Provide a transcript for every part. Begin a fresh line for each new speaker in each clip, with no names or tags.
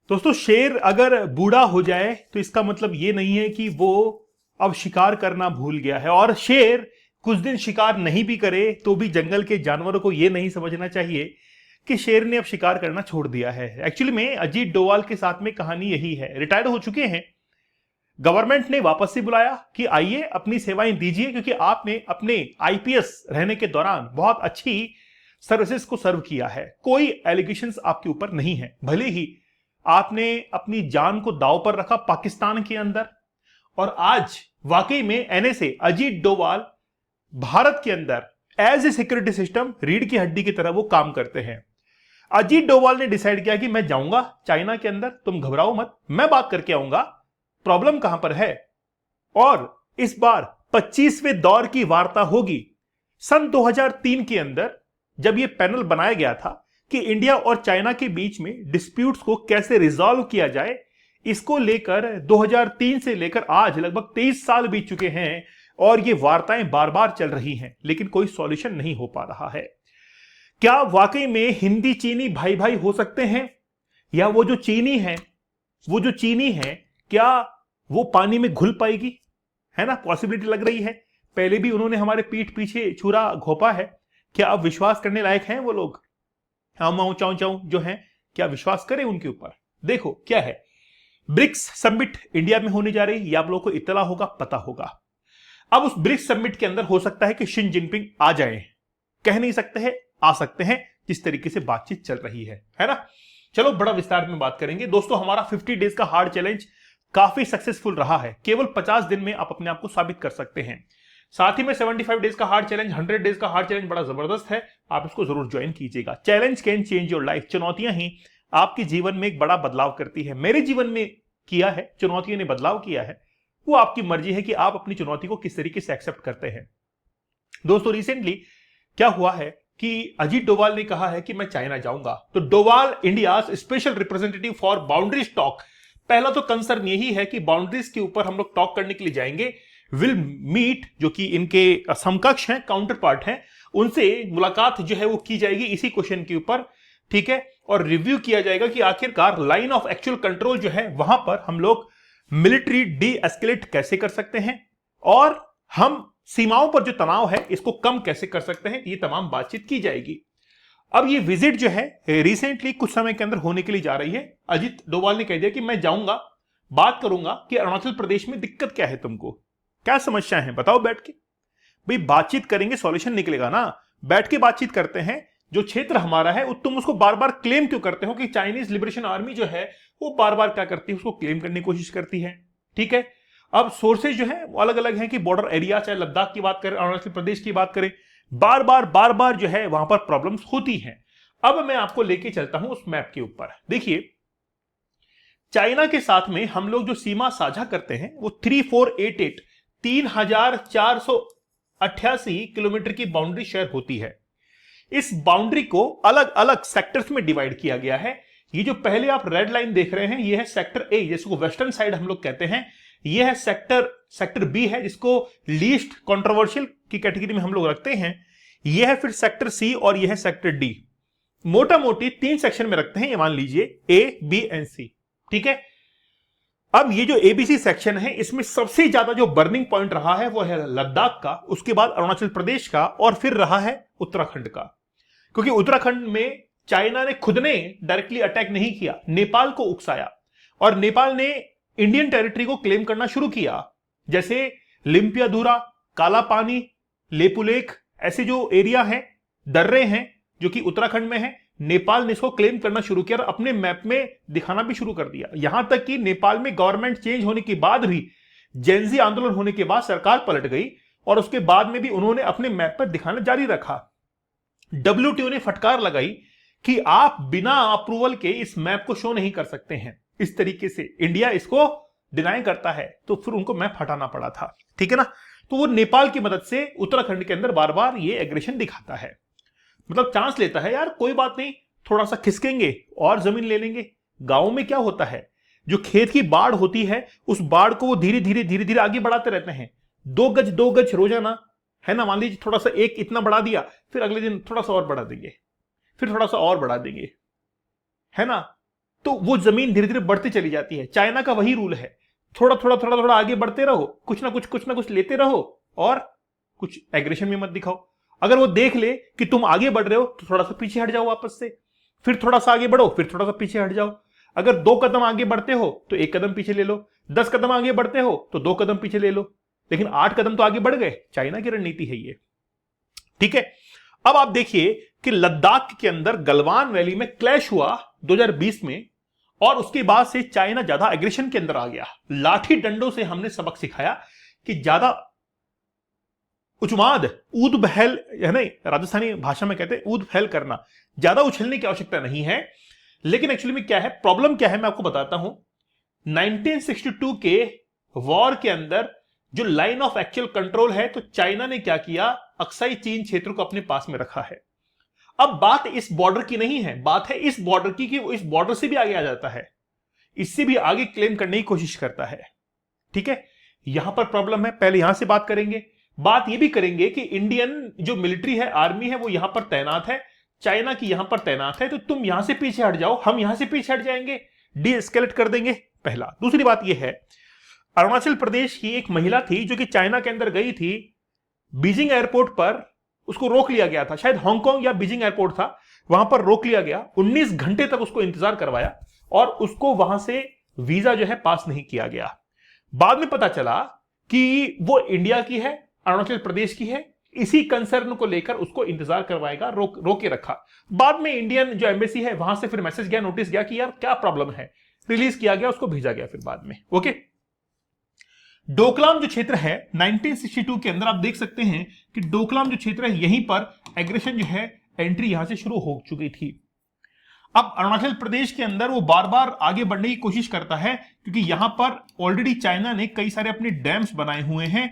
दोस्तों, शेर अगर बूढ़ा हो जाए तो इसका मतलब ये नहीं है कि वो अब शिकार करना भूल गया है। और शेर कुछ दिन शिकार नहीं भी करे तो भी जंगल के जानवरों को यह नहीं समझना चाहिए कि शेर ने अब शिकार करना छोड़ दिया है। एक्चुअली में अजीत डोवाल के साथ में कहानी यही है। रिटायर्ड हो चुके हैं, गवर्नमेंट ने वापस से बुलाया कि आइए अपनी सेवाएं दीजिए, क्योंकि आपने अपने आईपीएस रहने के दौरान बहुत अच्छी सर्विसेज को सर्व किया है। कोई एलिगेशंस आपके ऊपर नहीं है। भले ही आपने अपनी जान को दांव पर रखा पाकिस्तान के अंदर, और आज वाकई में एनएसए अजीत डोवाल भारत के अंदर एज ए सिक्योरिटी सिस्टम रीढ़ की हड्डी की तरह वो काम करते हैं। अजीत डोवाल ने डिसाइड किया कि मैं जाऊंगा चाइना के अंदर, तुम घबराओ मत, मैं बात करके आऊंगा प्रॉब्लम कहां पर है। और इस बार 25वें दौर की वार्ता होगी। सन 2003 के अंदर जब यह पैनल बनाया गया था कि इंडिया और चाइना के बीच में डिस्प्यूट्स को कैसे रिजॉल्व किया जाए, इसको लेकर 2003 से लेकर आज लगभग 23 साल बीत चुके हैं और ये वार्ताएं बार बार चल रही हैं, लेकिन कोई सॉल्यूशन नहीं हो पा रहा है। क्या वाकई में हिंदी चीनी भाई भाई हो सकते हैं, या वो जो चीनी है क्या वो पानी में घुल पाएगी? है ना, पॉसिबिलिटी लग रही है। पहले भी उन्होंने हमारे पीठ पीछे छुरा घोपा है। क्या अब विश्वास करने लायक हैं वो लोग? माऊ चाऊ चाऊ जो हैं, क्या विश्वास करें उनके ऊपर? देखो क्या है, ब्रिक्स समिट इंडिया में होने जा रही, या आप लोगों को इत्तला होगा, पता होगा। अब उस ब्रिक्स समिट के अंदर हो सकता है कि शी जिनपिंग आ जाए, कह नहीं सकते हैं, आ सकते हैं, जिस तरीके से बातचीत चल रही है ना। चलो बड़ा विस्तार में बात करेंगे। दोस्तों, हमारा 50 डेज का हार्ड चैलेंज काफी सक्सेसफुल रहा है। केवल 50 दिन में आप अपने आप को साबित कर सकते हैं। साथ ही में 75 डेज का हार्ड चैलेंज, 100 डेज का हार्ड चैलेंज बड़ा जबरदस्त है, आप इसको जरूर ज्वाइन कीजिएगा। Challenge can change your life. चुनौतियां ही आपके जीवन में एक बड़ा बदलाव करती है। मेरे जीवन में किया है, चुनौतियों ने बदलाव किया है। वो आपकी मर्जी है कि आप अपनी चुनौती को किस तरीके से एक्सेप्ट करते हैं। दोस्तों, रिसेंटली क्या हुआ है कि अजीत डोवाल ने कहा है कि मैं चाइना जाऊंगा। तो Doval India special representative for boundaries talk. पहला तो कंसर्न यही है कि बाउंड्रीज के ऊपर हम लोग टॉक करने के लिए जाएंगे। विल मीट, जो कि इनके समकक्ष हैं, काउंटर पार्ट हैं, उनसे मुलाकात जो है वो की जाएगी इसी क्वेश्चन के ऊपर, ठीक है। और रिव्यू किया जाएगा कि आखिरकार लाइन ऑफ एक्चुअल कंट्रोल जो है वहां पर हम लोग मिलिट्री डी एस्केलेट कैसे कर सकते हैं, और हम सीमाओं पर जो तनाव है इसको कम कैसे कर सकते हैं। ये तमाम बातचीत की जाएगी। अब ये विजिट जो है रिसेंटली कुछ समय के अंदर होने के लिए जा रही है। अजीत डोवाल ने कह दिया कि मैं जाऊंगा, बात करूंगा कि अरुणाचल प्रदेश में दिक्कत क्या है, तुमको क्या समस्या है, बताओ बैठ के। भाई बातचीत करेंगे, सॉल्यूशन निकलेगा ना। बैठ के बातचीत करते हैं। जो क्षेत्र हमारा है तुम उसको बार बार क्लेम क्यों करते हो कि चाइनीज लिबरेशन आर्मी जो है वो बार बार क्या करती है, उसको क्लेम करने की कोशिश करती है, ठीक है। अब सोर्सेज जो है वो अलग अलग हैं कि बॉर्डर एरिया, चाहे लद्दाख की बात करें, अरुणाचल प्रदेश की बात करें, बार बार जो है वहां पर प्रॉब्लम्स होती हैं। अब मैं आपको लेके चलता हूं उस मैप के ऊपर। देखिए, चाइना के साथ में हम लोग जो सीमा साझा करते हैं वो 3488 3488 किलोमीटर की बाउंड्री शेयर होती है। इस बाउंड्री को अलग अलग सेक्टर्स में डिवाइड किया गया है। ये जो पहले आप रेड लाइन देख रहे हैं, ये है सेक्टर ए, जिसको वेस्टर्न साइड हम लोग कहते हैं। ये है सेक्टर बी है, जिसको लीस्ट कंट्रोवर्शियल की कैटेगरी में हम लोग रखते हैं। ये है फिर सेक्टर सी, और ये है सेक्टर डी। मोटा मोटी 3 सेक्शन में रखते हैं, ये मान लीजिए ए, बी एंड सी, ठीक है। अब ये जो एबीसी सेक्शन है, इसमें सबसे ज्यादा जो बर्निंग पॉइंट रहा है वो है लद्दाख का, उसके बाद अरुणाचल प्रदेश का, और फिर रहा है उत्तराखंड का। क्योंकि उत्तराखंड में चाइना ने खुद ने डायरेक्टली अटैक नहीं किया, नेपाल को उकसाया, और नेपाल ने इंडियन टेरिटरी को क्लेम करना शुरू किया। जैसे लिम्पियाधुरा, काला पानी, लेपुलेख, ऐसे जो एरिया हैं, दर्रे हैं जो कि उत्तराखंड में है, नेपाल ने इसको क्लेम करना शुरू किया और अपने मैप में दिखाना भी शुरू कर दिया। यहां तक कि नेपाल में गवर्नमेंट चेंज होने के बाद भी, जेनजी आंदोलन होने के बाद सरकार पलट गई, और उसके बाद में भी उन्होंने अपने मैप पर दिखाना जारी रखा। डब्ल्यूटीओ ने फटकार लगाई कि आप बिना अप्रूवल के इस मैप को शो नहीं कर सकते हैं। इस तरीके से इंडिया इसको डिनाई करता है, तो फिर उनको मैप हटाना पड़ा था, ठीक है ना। तो वो नेपाल की मदद से उत्तराखंड के अंदर बार बार ये एग्रेशन दिखाता है, मतलब चांस लेता है, यार कोई बात नहीं, थोड़ा सा खिसकेंगे और जमीन ले लेंगे। गांव में क्या होता है, जो खेत की बाढ़ होती है, उस बाढ़ को वो धीरे धीरे आगे बढ़ाते रहते हैं। 2 गज रोजाना, है ना। मान लीजिए थोड़ा सा एक इतना बढ़ा दिया, फिर अगले दिन थोड़ा सा और बढ़ा देंगे, फिर थोड़ा सा और बढ़ा देंगे, है ना। तो वो जमीन धीरे धीरे बढ़ती चली जाती है। चाइना का वही रूल है, थोड़ा थोड़ा थोड़ा थोड़ा आगे बढ़ते रहो, कुछ ना कुछ लेते रहो और कुछ एग्रेशन भी मत दिखाओ। अगर वो देख ले कि तुम आगे बढ़ रहे हो तो थोड़ा सा पीछे हट जाओ वापस से, फिर थोड़ा सा आगे बढ़ो, फिर थोड़ा सा पीछे हट जाओ। अगर 2 कदम आगे बढ़ते हो तो 1 कदम पीछे ले लो, 10 कदम आगे बढ़ते हो तो 2 कदम पीछे ले लो, लेकिन 8 कदम तो आगे बढ़ गए। चाइना की रणनीति है ये, ठीक है। अब आप देखिए कि लद्दाख के अंदर गलवान वैली में क्लैश हुआ 2020 में, और उसके बाद से चाइना ज्यादा एग्रेशन के अंदर आ गया। लाठी डंडों से हमने सबक सिखाया कि ज्यादा उचमाद, ऊद बहल, है ना, राजस्थानी भाषा में कहते हैं ऊद फैल करना, ज्यादा उछलने की आवश्यकता नहीं है। लेकिन एक्चुअली में क्या है, प्रॉब्लम क्या है, मैं आपको बताता हूं। 1962 के वॉर के अंदर जो लाइन ऑफ एक्चुअल कंट्रोल है, तो चाइना ने क्या किया, अक्साई चीन क्षेत्र को अपने पास में रखा है। अब बात इस बॉर्डर की नहीं है, बात है इस बॉर्डर की कि वो इस बॉर्डर से भी आगे आ जाता है, इससे भी आगे क्लेम करने की कोशिश करता है, ठीक है। यहां पर प्रॉब्लम है, पहले यहां से बात करेंगे। बात यह भी करेंगे कि इंडियन जो मिलिट्री है, आर्मी है, वो यहां पर तैनात है, चाइना की यहां पर तैनात है, तो तुम यहां से पीछे हट जाओ, हम यहां से पीछे हट जाएंगे, डी एस्केलेट कर देंगे, पहला। दूसरी बात यह है, अरुणाचल प्रदेश की एक महिला थी जो कि चाइना के अंदर गई थी, बीजिंग एयरपोर्ट पर उसको रोक लिया गया था, शायद हांगकांग या बीजिंग एयरपोर्ट था, वहां पर रोक लिया गया, 19 घंटे तक उसको इंतजार करवाया और उसको वहां से वीजा जो है पास नहीं किया गया। बाद में पता चला कि वो इंडिया की है, अरुणाचल प्रदेश की है, इसी कंसर्न को लेकर उसको इंतजार करवाएगा, रोके रखा। बाद में इंडियन जो एम्बेसी है वहां से फिर मैसेज गया, नोटिस गया कि यार क्या प्रॉब्लम है, रिलीज किया गया, उसको भेजा गया फिर बाद में, ओके। डोकलाम जो क्षेत्र है 1962 के अंदर आप देख सकते हैं कि डोकलाम जो क्षेत्र है, यहीं पर एग्रेशन जो है, एंट्री यहां से शुरू हो चुकी थी। अब अरुणाचल प्रदेश के अंदर वो बार बार आगे बढ़ने की कोशिश करता है, क्योंकि यहां पर ऑलरेडी चाइना ने कई सारे अपने डैम्स बनाए हुए हैं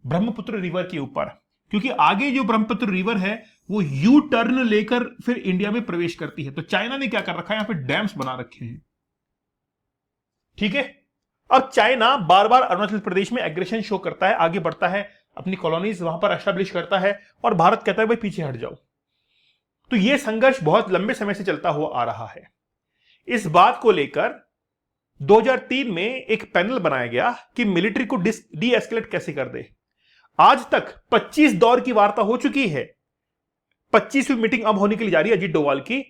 ब्रह्मपुत्र रिवर के ऊपर, क्योंकि आगे जो ब्रह्मपुत्र रिवर है वो यू टर्न लेकर फिर इंडिया में प्रवेश करती है। तो चाइना ने क्या कर रखा है, यहां पे डैम्स बना रखे हैं, ठीक है। अब चाइना बार बार अरुणाचल प्रदेश में एग्रेशन शो करता है, आगे बढ़ता है, अपनी कॉलोनीज वहां पर एस्टेब्लिश करता है, और भारत कहता है भाई पीछे हट जाओ। तो यह संघर्ष बहुत लंबे समय से चलता हुआ आ रहा है। इस बात को लेकर 2003 में एक पैनल बनाया गया कि मिलिट्री को डी एस्केलेट कैसे कर दे। आज तक 25 दौर की वार्ता हो चुकी है, 25वीं मीटिंग अब होने के लिए जा रही है अजीत डोवाल की।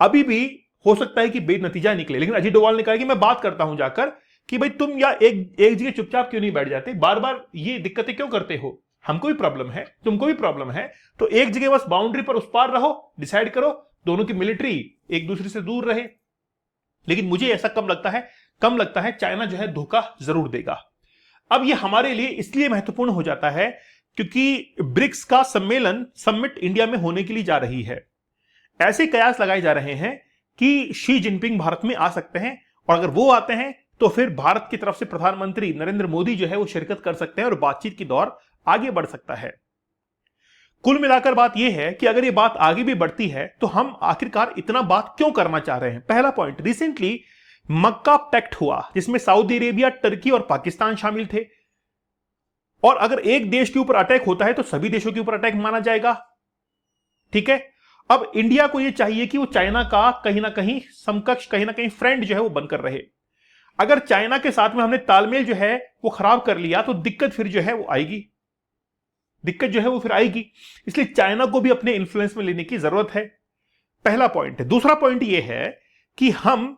अभी भी हो सकता है कि बेनतीजा निकले, लेकिन अजीत डोवाल ने कहा कि मैं बात करता हूं जाकर कि भाई तुम या एक जगह चुपचाप क्यों नहीं बैठ जाते, बार बार ये दिक्कतें क्यों करते हो, हमको भी प्रॉब्लम है, तुमको भी प्रॉब्लम है, तो एक जगह बस बाउंड्री पर उस पार रहो, डिसाइड करो, दोनों की मिलिट्री एक दूसरे से दूर रहे। लेकिन मुझे ऐसा कम लगता है चाइना जो है धोखा जरूर देगा। अब ये हमारे लिए इसलिए महत्वपूर्ण हो जाता है क्योंकि ब्रिक्स का समिट इंडिया में होने के लिए जा रही है। ऐसे कयास लगाए जा रहे हैं कि शी जिनपिंग भारत में आ सकते हैं, और अगर वो आते हैं तो फिर भारत की तरफ से प्रधानमंत्री नरेंद्र मोदी जो है वो शिरकत कर सकते हैं और बातचीत की दौर आगे बढ़ सकता है। कुल मिलाकर बात यह है कि अगर ये बात आगे भी बढ़ती है तो हम आखिरकार इतना बात क्यों करना चाह रहे हैं। पहला पॉइंट, रिसेंटली मक्का पैक्ट हुआ जिसमें सऊदी अरेबिया, टर्की और पाकिस्तान शामिल थे, और अगर एक देश के ऊपर अटैक होता है तो सभी देशों के ऊपर अटैक माना जाएगा, ठीक है। अब इंडिया को यह चाहिए कि वो चाइना का कहीं ना कहीं समकक्ष, कहीं ना कहीं फ्रेंड जो है वो बनकर रहे। अगर चाइना के साथ में हमने तालमेल जो है वो खराब कर लिया तो दिक्कत फिर जो है वो आएगी, दिक्कत जो है वो फिर आएगी। इसलिए चाइना को भी अपने इन्फ्लुएंस में लेने की जरूरत है, पहला पॉइंट है। दूसरा पॉइंट यह है कि हम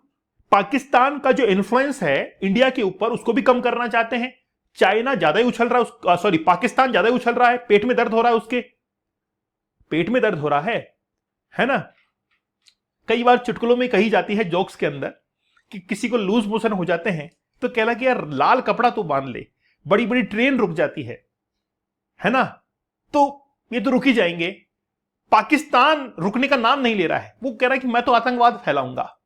पाकिस्तान का जो इन्फ्लुएंस है इंडिया के ऊपर उसको भी कम करना चाहते हैं। चाइना ज्यादा ही उछल रहा है, पाकिस्तान ज्यादा ही उछल रहा है, पेट में दर्द हो रहा है, उसके पेट में दर्द हो रहा है ना। कई बार चुटकुलों में कही जाती है, जोक्स के अंदर, कि किसी को लूज मोशन हो जाते हैं तो कहला कि यार लाल कपड़ा तो बांध ले, बड़ी बड़ी ट्रेन रुक जाती है ना, तो ये तो रुक ही जाएंगे। पाकिस्तान रुकने का नाम नहीं ले रहा है, वो कह रहा है कि मैं तो आतंकवाद फैलाऊंगा,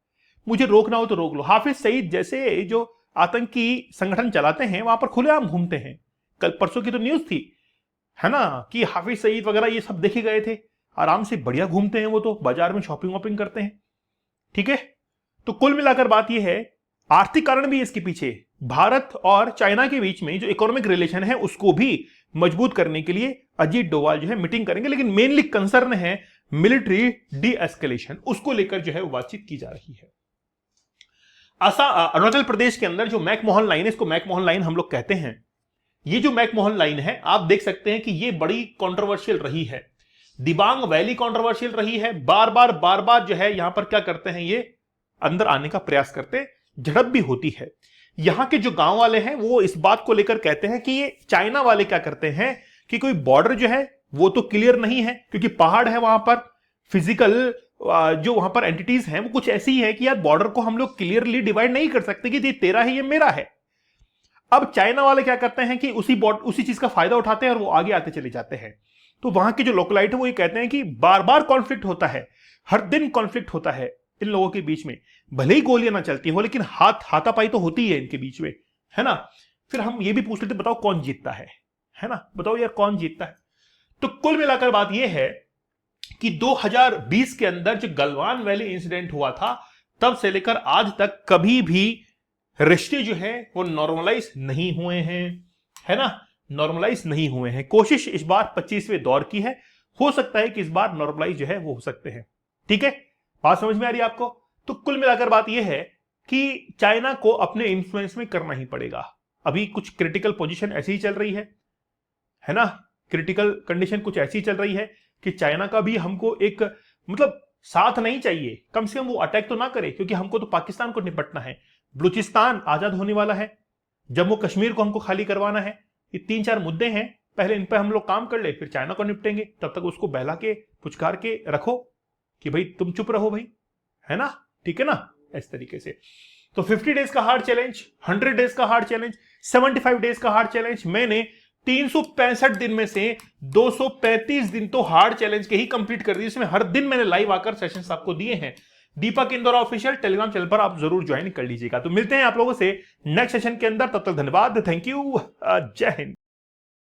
मुझे रोकना हो तो रोक लो। हाफिज सईद जैसे जो आतंकी संगठन चलाते हैं वहां पर खुलेआम घूमते हैं। कल परसों की तो न्यूज थी, है ना, कि हाफिज सईद वगैरह ये सब देखे गए थे, आराम से बढ़िया घूमते हैं वो, तो बाजार में शॉपिंग वॉपिंग करते हैं, ठीक है। तो कुल मिलाकर बात यह है, आर्थिक कारण भी इसके पीछे, भारत और चाइना के बीच में जो इकोनॉमिक रिलेशन है उसको भी मजबूत करने के लिए अजीत डोवाल जो है मीटिंग करेंगे। लेकिन मेनली कंसर्न है मिलिट्री डी एस्केलेशन, उसको लेकर जो है वो बातचीत की जा रही है। अरुणाचल प्रदेश के अंदर जो मैकमोहन लाइन है, इसको मैकमोहन लाइन हम लोग कहते हैं। ये जो मैकमोहन लाइन है आप देख सकते हैं कि ये बड़ी कंट्रोवर्शियल रही है। दिबांग वैली कंट्रोवर्शियल रही है, बार बार जो है यहां पर क्या करते हैं, ये अंदर आने का प्रयास करते, झड़प भी होती है। यहां के जो गांव वाले हैं वो इस बात को लेकर कहते हैं कि ये चाइना वाले क्या करते हैं कि कोई बॉर्डर जो है वो तो क्लियर नहीं है, क्योंकि पहाड़ है वहां पर, फिजिकल जो वहां पर एंटिटीज हैं वो कुछ ऐसी है कि यार बॉर्डर को हम लोग क्लियरली डिवाइड नहीं कर सकते कि ये तेरा है ये मेरा है। अब चाइना वाले क्या करते हैं कि उसी चीज का फायदा उठाते हैं और वो आगे आते चले जाते हैं। तो वहां के जो लोकलाइट है वो ये कहते हैं कि बार बार कॉन्फ्लिक्ट होता है, हर दिन कॉन्फ्लिक्ट होता है इन लोगों के बीच में, भले ही गोलियां ना चलती हो लेकिन हाथापाई तो होती है इनके बीच में, है ना। फिर हम ये भी पूछ लेते बताओ कौन जीतता है ना, बताओ यार कौन जीतता है। तो कुल मिलाकर बात यह है कि 2020 के अंदर जो गलवान वैली इंसिडेंट हुआ था तब से लेकर आज तक कभी भी रिश्ते जो है वो नॉर्मलाइज नहीं हुए हैं, है ना, नॉर्मलाइज नहीं हुए हैं। कोशिश इस बार 25वें दौर की है, हो सकता है कि इस बार नॉर्मलाइज जो है वो हो सकते हैं। ठीक है, बात समझ में आ रही है आपको। तो कुल मिलाकर बात यह है कि चाइना को अपने इन्फ्लुएंस में करना ही पड़ेगा। अभी कुछ क्रिटिकल पोजीशन ऐसी ही चल रही है ना, क्रिटिकल कंडीशन कुछ ऐसी चल रही है कि चाइना का भी हमको एक मतलब साथ नहीं चाहिए, कम से कम वो अटैक तो ना करे, क्योंकि हमको तो पाकिस्तान को निपटना है, बलूचिस्तान आजाद होने वाला है, जम्मू कश्मीर को हमको खाली करवाना है। ये 3-4 मुद्दे हैं, पहले इन पर हम लोग काम कर ले, फिर चाइना को निपटेंगे। तब तक उसको बहला के पुचकार के रखो कि भाई तुम चुप रहो भाई, है ना, ठीक है ना, इस तरीके से। तो 50 डेज का हार्ड चैलेंज, 100 डेज का हार्ड चैलेंज, 75 डेज का हार्ड चैलेंज, मैंने 365 दिन में से 235 दिन तो हार्ड चैलेंज के ही कंप्लीट कर दिए। इसमें हर दिन मैंने लाइव आकर सेशंस आपको दिए हैं। दीपक इंदौरा ऑफिशियल टेलीग्राम चैनल पर आप जरूर ज्वाइन कर लीजिएगा। तो मिलते हैं आप लोगों से नेक्स्ट सेशन के अंदर, तब तक धन्यवाद, थैंक यू, जय हिंद।